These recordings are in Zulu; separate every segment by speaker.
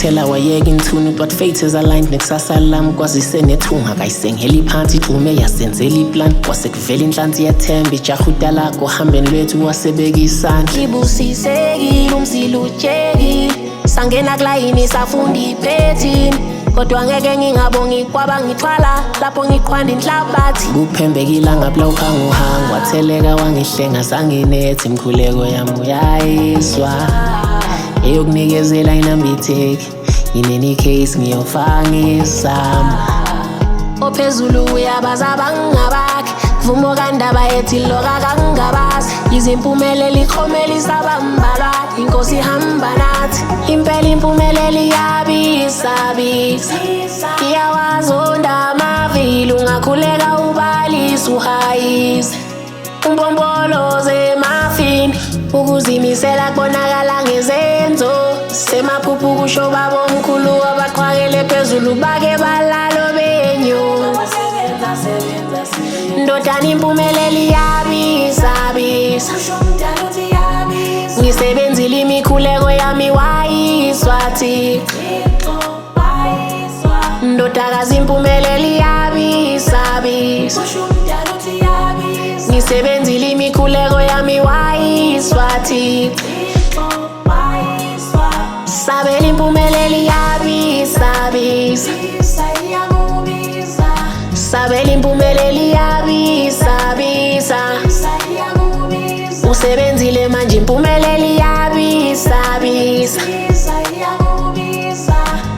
Speaker 1: Ngithela wayeka inthunu but fate is aligned nekusasa lami kwazise nethunga kayisengeli phansi ithume yasenzela iplan kwase kuvela inhlansi yethemba ijaha udala kuhambeni lwethu wasebeka isandla
Speaker 2: Ngibusisekile umzila utshekile sangena kulayini safunda iphethini kodwa ngeke ngingabonga ikwaba ngithwala lapho ngiqhwanda inhlabathi
Speaker 1: kuphembekile angabula ukhanguhanga watheleka wangihlenga sanginethi imkhuleko yami uyayizwa eyokunikezela inambitheki ineni case ngiyofaka ngisama
Speaker 2: ophezulu uyabaza abangabakhe kuvumo kandaba ethi loka kangabazi izimpumelelo ikhomelisa abambalwa inkosi ihamba nathi impela impumelelo iyabisa iyawazonda amavili ungakhuleka ubalisa uhayise umpompoloze emafini ukuzimisela kubonakala ngezenzo semaphuphu kusho babomkhulu abaqhwakele phezulu bake balalo benyo ndodana impumelelo iyabisa ngisebenzile imikhuleko yami wayiswa Thixo ndodakazi impumelelo iyabisa ngisebenzile imikhuleko yami wayiswa Thixo sabela impumelelo iyabisa sabela impumelelo iyabisa usebenzile manje impumelelo iyabisa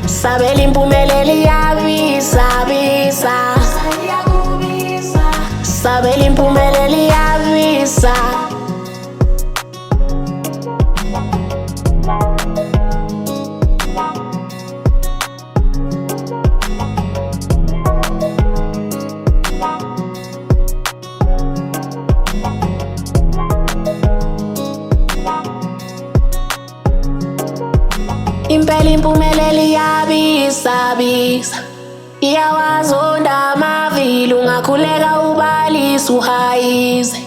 Speaker 2: sabela impumelelo iyabisa sabela impumelelo iyabisa impela impumelelo iyabisa iyawazonda amavili ungakhuleka ubalisa uhayise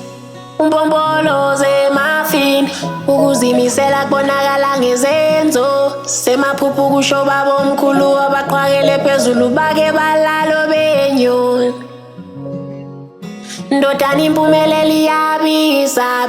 Speaker 2: umpompoloze emafini ukuzimisela kubonakala ngezenzo semaphuphu kusho babomkhulu abaqhwakele phezulu bake balalo benyo ndodana impumelelo iyabisa